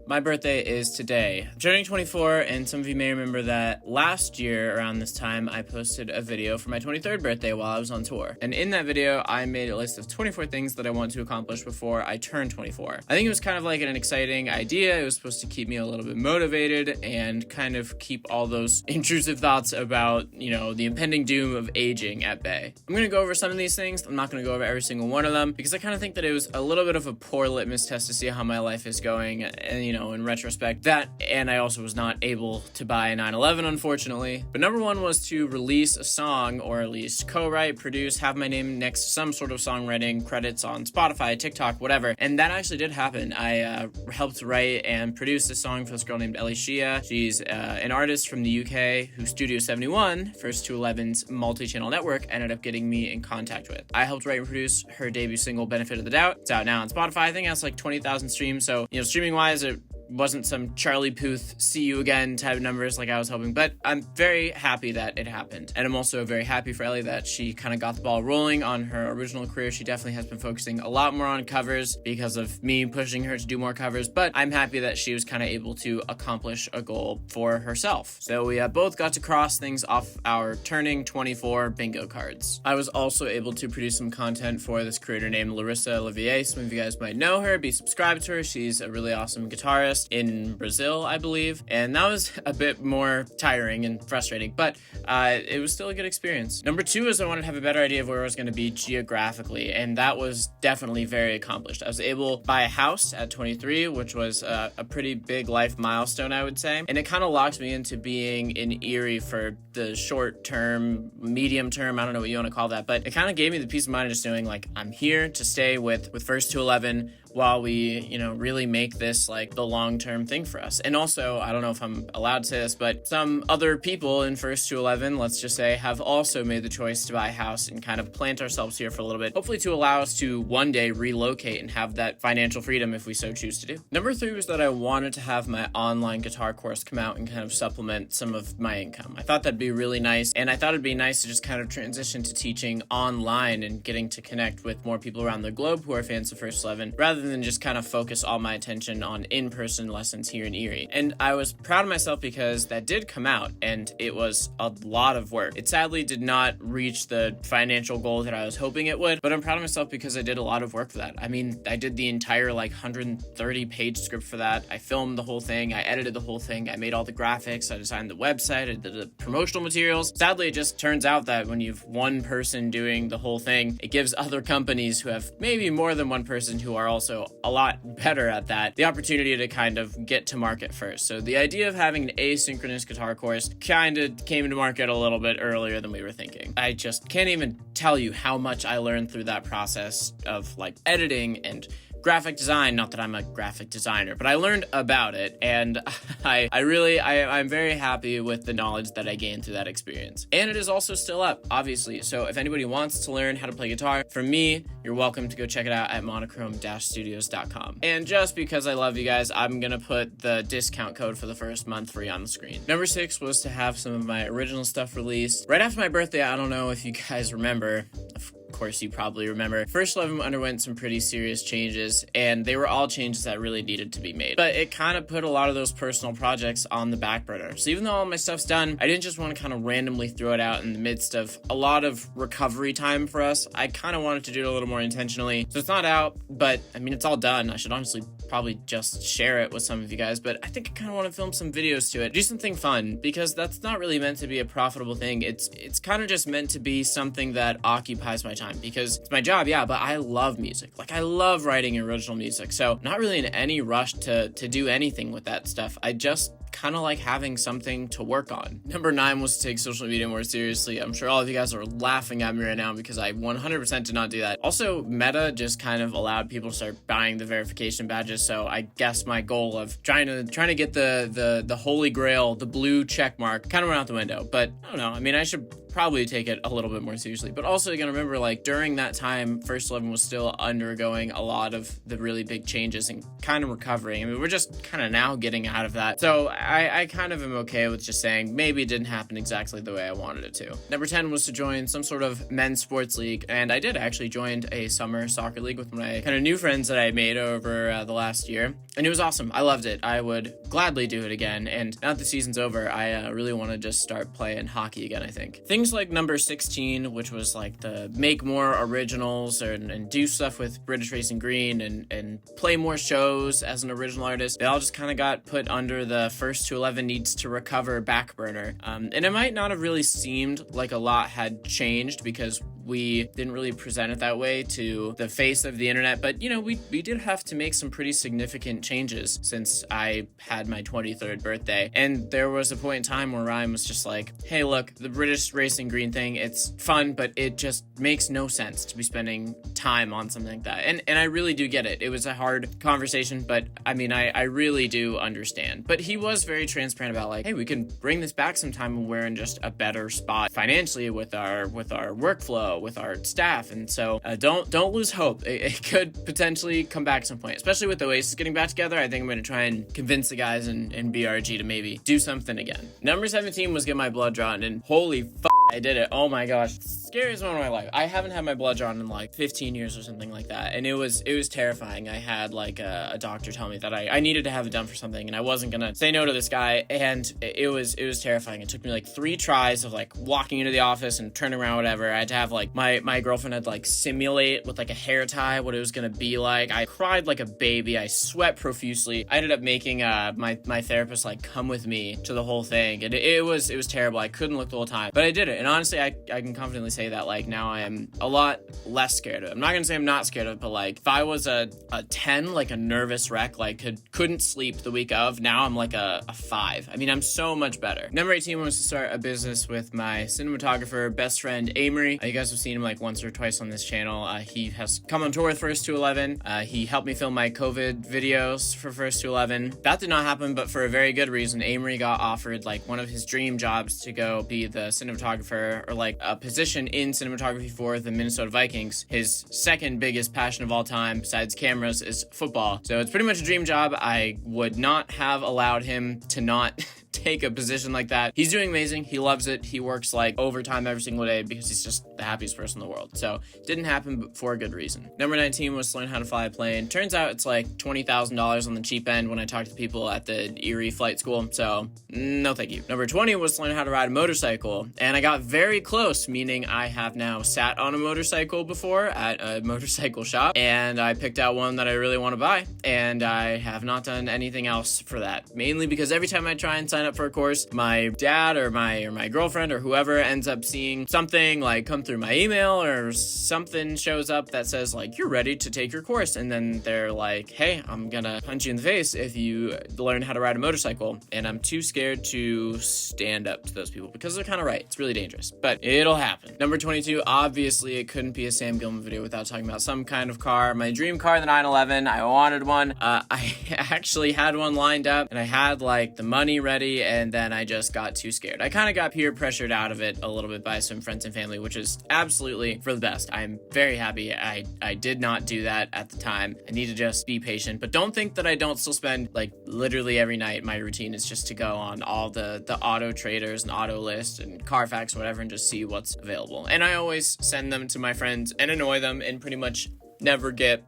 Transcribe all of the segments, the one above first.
My birthday is today. I'm turning 24, and some of you may remember that last year around this time, I posted a video for my 23rd birthday while I was on tour. And in that video, I made a list of 24 things that I want to accomplish before I turn 24. I think it was kind of like an exciting idea. It was supposed to keep me a little bit motivated and kind of keep all those intrusive thoughts about, the impending doom of aging at bay. I'm going to go over some of these things. I'm not going to go over every single one of them because I kind of think that it was a little bit of a poor litmus test to see how my life is going. And, in retrospect, and I also was not able to buy a 911, unfortunately. But number one was to release a song, or at least co-write, produce, have my name next to some sort of songwriting credits on Spotify, TikTok, whatever. And that actually did happen. I helped write and produce a song for this girl named Ellie Shia. She's an artist from the UK who Studio 71, First to 11's multi-channel network, ended up getting me in contact with. I helped write and produce her debut single, Benefit of the Doubt. It's out now on Spotify. I think it has like 20,000 streams. So, streaming-wise, it wasn't some Charlie Puth see you again type numbers like I was hoping, but I'm very happy that it happened. And I'm also very happy for Ellie that she kind of got the ball rolling on her original career. She definitely has been focusing a lot more on covers because of me pushing her to do more covers, but I'm happy that she was kind of able to accomplish a goal for herself. So we both got to cross things off our turning 24 bingo cards. I was also able to produce some content for this creator named Larissa Olivier. Some of you guys might know her, be subscribed to her. She's a really awesome guitarist in Brazil, I believe, and that was a bit more tiring and frustrating, but it was still a good experience. Number two is I wanted to have a better idea of where I was going to be geographically, and that was definitely very accomplished. I was able to buy a house at 23, which was a pretty big life milestone, I would say, and it kind of locked me into being in Erie for the short term, medium term, I don't know what you want to call that, but it kind of gave me the peace of mind of just knowing like I'm here to stay with First to 11 while we, really make this like the long-term thing for us. And also, I don't know if I'm allowed to say this, but some other people in First to 11, let's just say, have also made the choice to buy a house and kind of plant ourselves here for a little bit, hopefully to allow us to one day relocate and have that financial freedom if we so choose to do. Number three was that I wanted to have my online guitar course come out and kind of supplement some of my income. I thought that'd be really nice, and I thought it'd be nice to just kind of transition to teaching online and getting to connect with more people around the globe who are fans of First 11, rather than just kind of focus all my attention on in-person lessons here in Erie. And I was proud of myself because that did come out, and it was a lot of work. It sadly did not reach the financial goal that I was hoping it would, but I'm proud of myself because I did a lot of work for that. I mean, I did the entire 130-page script for that. I filmed the whole thing. I edited the whole thing. I made all the graphics. I designed the website. I did the promotional materials. Sadly, it just turns out that when you've one person doing the whole thing, it gives other companies who have maybe more than one person who are also a lot better at that the opportunity to kind of get to market first. So the idea of having an asynchronous guitar course kind of came to market a little bit earlier than we were thinking. I just can't even tell you how much I learned through that process of editing and graphic design. Not that I'm a graphic designer, but I learned about it, and I'm very happy with the knowledge that I gained through that experience. And it is also still up, obviously, so if anybody wants to learn how to play guitar from me, you're welcome to go check it out at monochrome-studios.com. And just because I love you guys, I'm gonna put the discount code for the first month free on the screen. Number six was to have some of my original stuff released right after my birthday. I don't know if you guys remember. Of course, you probably remember. First 11 underwent some pretty serious changes, and they were all changes that really needed to be made. But it kind of put a lot of those personal projects on the back burner. So even though all my stuff's done, I didn't just want to kind of randomly throw it out in the midst of a lot of recovery time for us. I kind of wanted to do it a little more intentionally. So it's not out, but I mean, it's all done. I should honestly probably just share it with some of you guys, but I think I kind of want to film some videos to it, do something fun, because that's not really meant to be a profitable thing. It's kind of just meant to be something that occupies my time, because it's my job, yeah, but I love music. I love writing original music, so not really in any rush to do anything with that stuff. I just kind of like having something to work on. Number 9 was to take social media more seriously. I'm sure all of you guys are laughing at me right now because I 100% did not do that. Also, Meta just kind of allowed people to start buying the verification badges, so I guess my goal of trying to get the holy grail, the blue check mark, kind of went out the window. But I don't know. I mean, I should probably take it a little bit more seriously. But also, you gotta remember, during that time, First 11 was still undergoing a lot of the really big changes and kind of recovering. I mean, we're just kind of now getting out of that. So I kind of am okay with just saying maybe it didn't happen exactly the way I wanted it to. Number 10 was to join some sort of men's sports league, and I did actually joined a summer soccer league with my kind of new friends that I made over the last year, and it was awesome. I loved it. I would gladly do it again, and now that the season's over, I really want to just start playing hockey again, I think. Things like number 16, which was like the make more originals and do stuff with British Racing Green and play more shows as an original artist, they all just kind of got put under the first to 11 needs to recover back burner. And it might not have really seemed like a lot had changed because we didn't really present it that way to the face of the internet, but you know, we did have to make some pretty significant changes since I had my 23rd birthday. And there was a point in time where Ryan was just like, hey, look, the British Racing Green thing, it's fun, but it just makes no sense to be spending time on something like that. And I really do get it. It was a hard conversation, but I mean, I really do understand. But he was very transparent about like, hey, we can bring this back sometime when we're in just a better spot financially with our workflow, with our staff. And so don't lose hope. It could potentially come back at some point, especially with Oasis getting back together. I think I'm going to try and convince the guys in BRG to maybe do something again. Number 17 was get my blood drawn, and holy fuck, I did it. Oh my gosh. Scariest moment of my life. I haven't had my blood drawn in like 15 years or something like that. And it was terrifying. I had like a doctor tell me that I needed to have it done for something, and I wasn't gonna say no to this guy. And it was terrifying. It took me like 3 tries of like walking into the office and turning around, whatever. I had to have like my girlfriend had like simulate with like a hair tie what it was gonna be like. I cried like a baby. I sweat profusely. I ended up making my therapist like come with me to the whole thing, and it was terrible. I couldn't look the whole time, but I did it. And honestly, I can confidently say that like now I am a lot less scared of it. I'm not gonna say I'm not scared of it, but like if I was a 10, like a nervous wreck, like couldn't sleep the week of, now I'm like a 5. I mean, I'm so much better. Number 18 was to start a business with my cinematographer best friend Amory. You guys have seen him like once or twice on this channel. He has come on tour with First to 11. He helped me film my COVID videos for First to 11. That did not happen, but for a very good reason. Amory got offered like one of his dream jobs to go be the cinematographer, or like a position in cinematography for the Minnesota Vikings. His second biggest passion of all time besides cameras is football. So it's pretty much a dream job. I would not have allowed him to not take a position like that. He's doing amazing. He loves it. He works like overtime every single day because he's just the happiest person in the world. So didn't happen, but for a good reason. Number 19 was to learn how to fly a plane. Turns out it's like $20,000 on the cheap end when I talked to people at the Erie flight school. So no thank you. Number 20 was to learn how to ride a motorcycle. And I got very close, meaning I have now sat on a motorcycle before at a motorcycle shop, and I picked out one that I really want to buy, and I have not done anything else for that. Mainly because every time I try and sign up for a course, my dad or my girlfriend or whoever ends up seeing something like come through my email, or something shows up that says like, you're ready to take your course, and then they're like, hey, I'm gonna punch you in the face if you learn how to ride a motorcycle. And I'm too scared to stand up to those people because they're kind of right. It's really dangerous, but it'll happen. Number 22, obviously it couldn't be a Sam Gilman video without talking about some kind of car. My dream car, the 911. I wanted one. I actually had one lined up, and I had like the money ready, and then I just got too scared. I kind of got peer pressured out of it a little bit by some friends and family, which is absolutely for the best. I'm very happy I did not do that at the time. I need to just be patient, but don't think that I don't still spend like literally every night. My routine is just to go on all the auto traders and auto list and Carfax, whatever, and just see what's available. And I always send them to my friends and annoy them and pretty much never get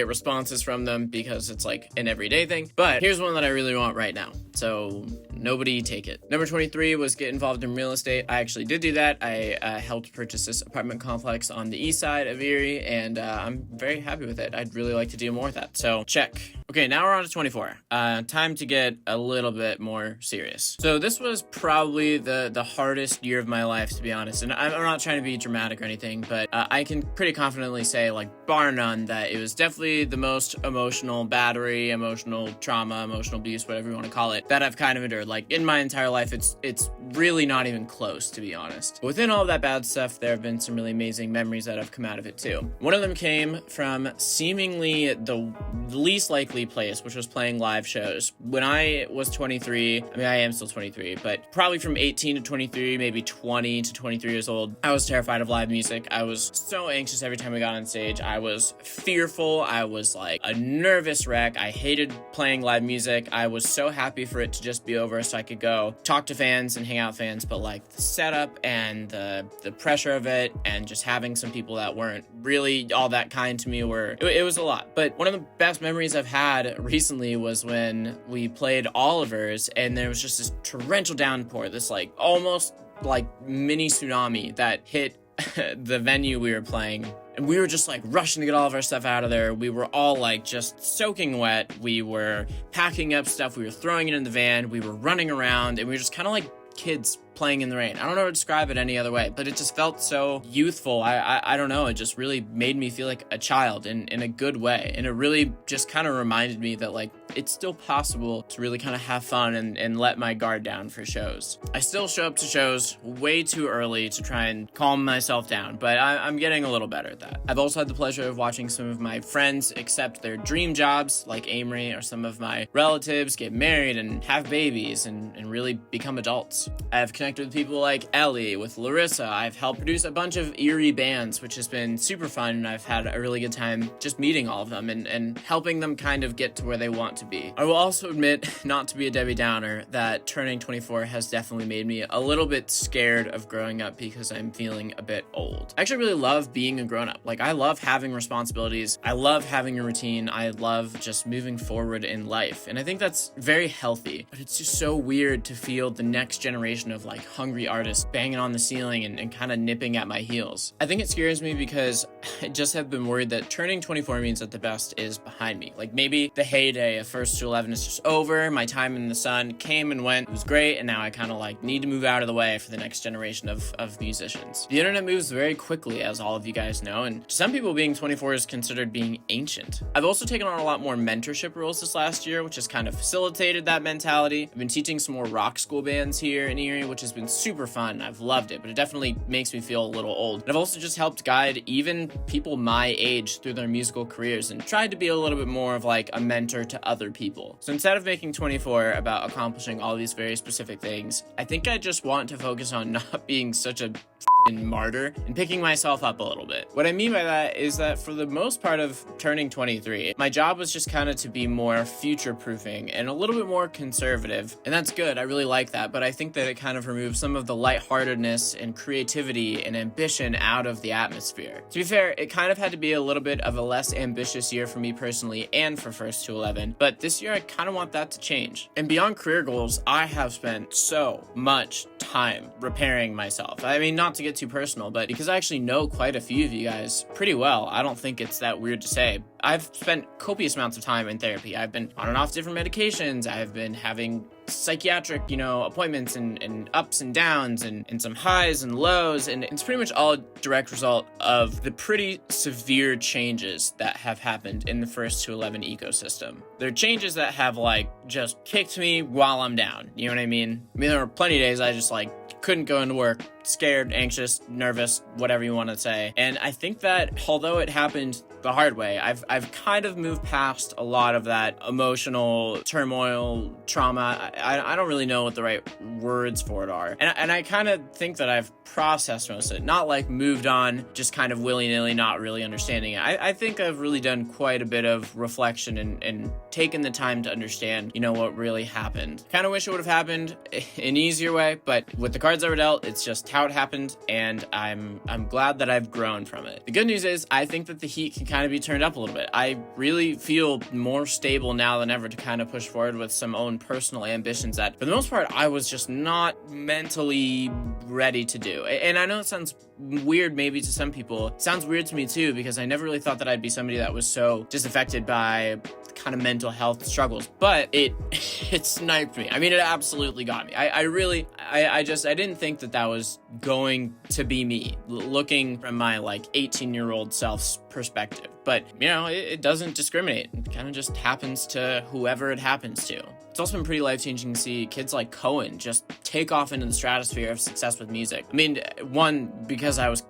responses from them because it's like an everyday thing. But here's one that I really want right now, so nobody take it. Number 23 was get involved in real estate. I actually did do that. I helped purchase this apartment complex on the east side of Erie, and I'm very happy with it. I'd really like to do more with that, so check. Okay, now we're on to 24. Time to get a little bit more serious. So this was probably the hardest year of my life, to be honest, and I'm not trying to be dramatic or anything, but I can pretty confidently say, like, bar none, that it was definitely the most emotional battery, emotional trauma, emotional abuse, whatever you want to call it, that I've kind of endured. Like, in my entire life, it's really not even close, to be honest. But within all of that bad stuff, there have been some really amazing memories that have come out of it too. One of them came from seemingly the least likely place, which was playing live shows. When I was 23, I mean, I am still 23, but probably from 18 to 23, maybe 20 to 23 years old, I was terrified of live music. I was so anxious every time we got on stage. I was fearful. I was like a nervous wreck. I hated playing live music. I was so happy for for it to just be over so I could go talk to fans and hang out with fans, but like the setup and the pressure of it and just having some people that weren't really all that kind to me it was a lot. But one of the best memories I've had recently was when we played Oliver's and there was just this torrential downpour, this like almost like mini tsunami that hit the venue we were playing. And we were just like rushing to get all of our stuff out of there. We were all like just soaking wet. We were packing up stuff. We were throwing it in the van. We were running around and we were just kind of like kids playing in the rain. I don't know how to describe it any other way, but it just felt so youthful. I don't know. It just really made me feel like a child in a good way. And it really just kind of reminded me that like it's still possible to really kind of have fun and let my guard down for shows. I still show up to shows way too early to try and calm myself down, but I'm getting a little better at that. I've also had the pleasure of watching some of my friends accept their dream jobs like Amory, or some of my relatives get married and have babies and really become adults. I've connected with people like Ellie, with Larissa. I've helped produce a bunch of Erie bands, which has been super fun, and I've had a really good time just meeting all of them and helping them kind of get to where they want to be. I will also admit, not to be a Debbie Downer, that turning 24 has definitely made me a little bit scared of growing up because I'm feeling a bit old. I actually really love being a grown-up. Like, I love having responsibilities. I love having a routine. I love just moving forward in life, and I think that's very healthy. But it's just so weird to feel the next generation of like hungry artists banging on the ceiling and kind of nipping at my heels. I think it scares me because I just have been worried that turning 24 means that the best is behind me. Like maybe the heyday of First to 11 is just over. My time in the sun came and went. It was great, and now I kind of like need to move out of the way for the next generation of musicians. The internet moves very quickly, as all of you guys know, and to some people being 24 is considered being ancient. I've also taken on a lot more mentorship roles this last year, which has kind of facilitated that mentality. I've been teaching some more rock school bands here in Erie, which has been super fun. I've loved it, but it definitely makes me feel a little old. And I've also just helped guide even people my age through their musical careers and tried to be a little bit more of like a mentor to other people. So instead of making 24 about accomplishing all these very specific things, I think I just want to focus on not being such a martyr and picking myself up a little bit. What I mean by that is that for the most part of turning 23, my job was just kind of to be more future-proofing and a little bit more conservative, and that's good. I really like that, but I think that it kind of removes some of the lightheartedness and creativity and ambition out of the atmosphere. To be fair, it kind of had to be a little bit of a less ambitious year for me personally and for First to 11, but this year I kind of want that to change. And beyond career goals, I have spent so much time repairing myself. I mean, not to get too personal, but because I actually know quite a few of you guys pretty well, I don't think it's that weird to say. I've spent copious amounts of time in therapy. I've been on and off different medications. I've been having psychiatric, appointments and ups and downs and some highs and lows. And it's pretty much all a direct result of the pretty severe changes that have happened in the First to 11 ecosystem. They're changes that have just kicked me while I'm down. You know what I mean? There were plenty of days I just couldn't go into work, scared, anxious, nervous, whatever you want to say. And I think that although it happened the hard way, I've kind of moved past a lot of that emotional turmoil, trauma. I don't really know what the right words for it are. And I kind of think that I've processed most of it, not moved on, just kind of willy-nilly, not really understanding it. I think I've really done quite a bit of reflection and taken the time to understand, what really happened. Kind of wish it would have happened an easier way, but with the cards I were dealt, it's just how it happened, and I'm glad that I've grown from it. The good news is I think that the heat can kind of be turned up a little bit. I really feel more stable now than ever to kind of push forward with some own personal ambitions that, for the most part, I was just not mentally ready to do. And I know it sounds weird maybe to some people. It sounds weird to me too, because I never really thought that I'd be somebody that was so disaffected by kind of mental health struggles, but it sniped me. I mean, it absolutely got me. I didn't think that was going to be me looking from my 18-year-old self's perspective. But it doesn't discriminate. It kind of just happens to whoever it happens to. It's also been pretty life-changing to see kids like Cohen just take off into the stratosphere of success with music. I mean, one, because I was,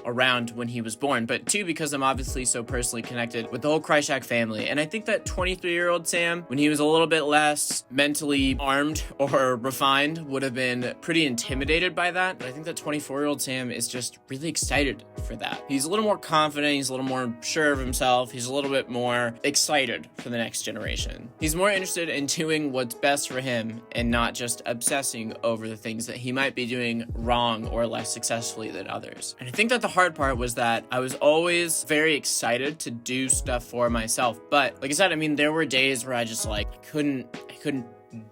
around when he was born, but two, because I'm obviously so personally connected with the whole Kreischack family. And I think that 23-year-old Sam, when he was a little bit less mentally armed or refined, would have been pretty intimidated by that. But I think that 24-year-old Sam is just really excited for that. He's a little more confident, he's a little more sure unsure of himself. He's a little bit more excited for the next generation. He's more interested in doing what's best for him and not just obsessing over the things that he might be doing wrong or less successfully than others. And I think that the hard part was that I was always very excited to do stuff for myself. But like I said, I mean, there were days where I just like couldn't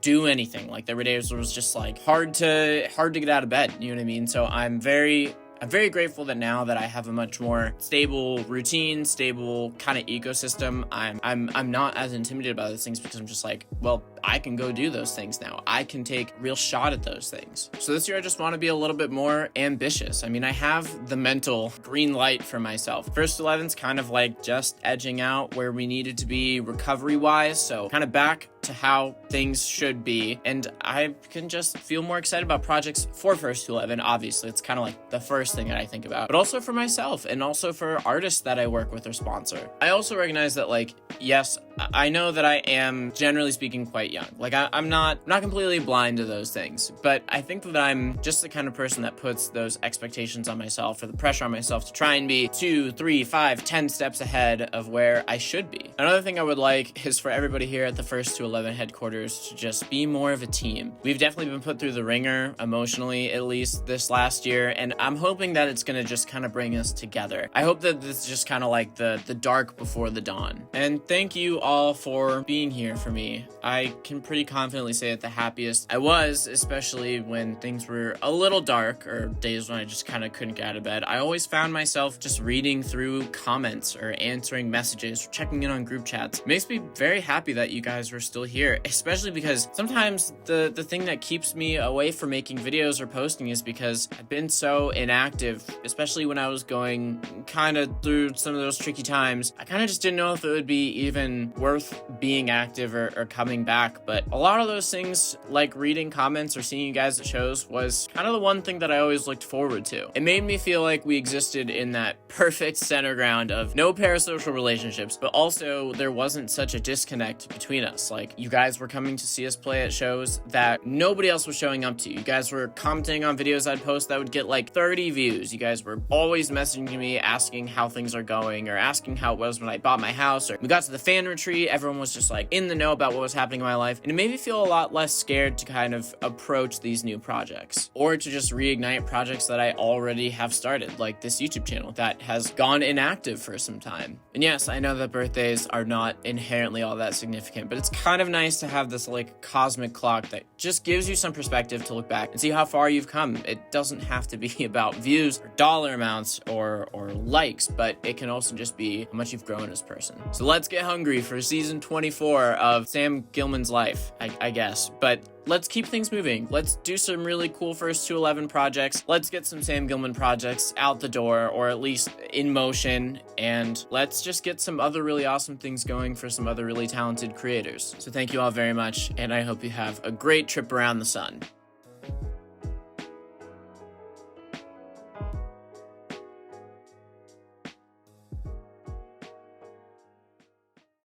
do anything. Like there were days where it was just like hard to get out of bed. You know what I mean? So I'm very grateful that now that I have a much more stable routine, stable kind of ecosystem, I'm not as intimidated by those things because I'm just like, well, I can go do those things now. I can take real shot at those things. So this year I just want to be a little bit more ambitious. I mean, I have the mental green light for myself. First 11's kind of like just edging out where we needed to be recovery wise. So kind of back to how things should be. And I can just feel more excited about projects for First to 11. Obviously, it's kind of like the first thing that I think about, but also for myself and also for artists that I work with or sponsor. I also recognize that, like, yes, I know that I am, generally speaking, quite young. Like, I'm not completely blind to those things, but I think that I'm just the kind of person that puts those expectations on myself or the pressure on myself to try and be 2, 3, 5, 10 steps ahead of where I should be. Another thing I would like is for everybody here at the First to 11 headquarters to just be more of a team. We've definitely been put through the ringer, emotionally, at least this last year, and I'm hoping that it's going to just kind of bring us together. I hope that this is just kind of like the dark before the dawn. And thank you all for being here for me. I can pretty confidently say that the happiest I was, especially when things were a little dark or days when I just kind of couldn't get out of bed, I always found myself just reading through comments or answering messages or checking in on group chats. It makes me very happy that you guys were still here, especially because sometimes the thing that keeps me away from making videos or posting is because I've been so inactive, especially when I was going kind of through some of those tricky times. I kind of just didn't know if it would be even worth being active or coming back. But a lot of those things, like reading comments or seeing you guys at shows, was kind of the one thing that I always looked forward to. It made me feel like we existed in that perfect center ground of no parasocial relationships, but also there wasn't such a disconnect between us. Like, you guys were coming to see us play at shows that nobody else was showing up to. You guys were commenting on videos I'd post that would get like 30 views. You guys were always messaging me asking how things are going or asking how it was when I bought my house, or we got to the fan retreat, everyone was just like in the know about what was happening in my life, and it made me feel a lot less scared to kind of approach these new projects or to just reignite projects that I already have started, like this YouTube channel that has gone inactive for some time. And yes, I know that birthdays are not inherently all that significant, but it's kind of nice to have this like cosmic clock that just gives you some perspective to look back and see how far you've come. It doesn't have to be about views or dollar amounts or likes, but it can also just be how much you've grown as a person. So let's get hungry for season 24 of Sam Gilman's life, I guess. But let's keep things moving. Let's do some really cool First to 11 projects. Let's get some Sam Gilman projects out the door, or at least in motion, and let's just get some other really awesome things going for some other really talented creators. So thank you all very much, and I hope you have a great trip around the sun.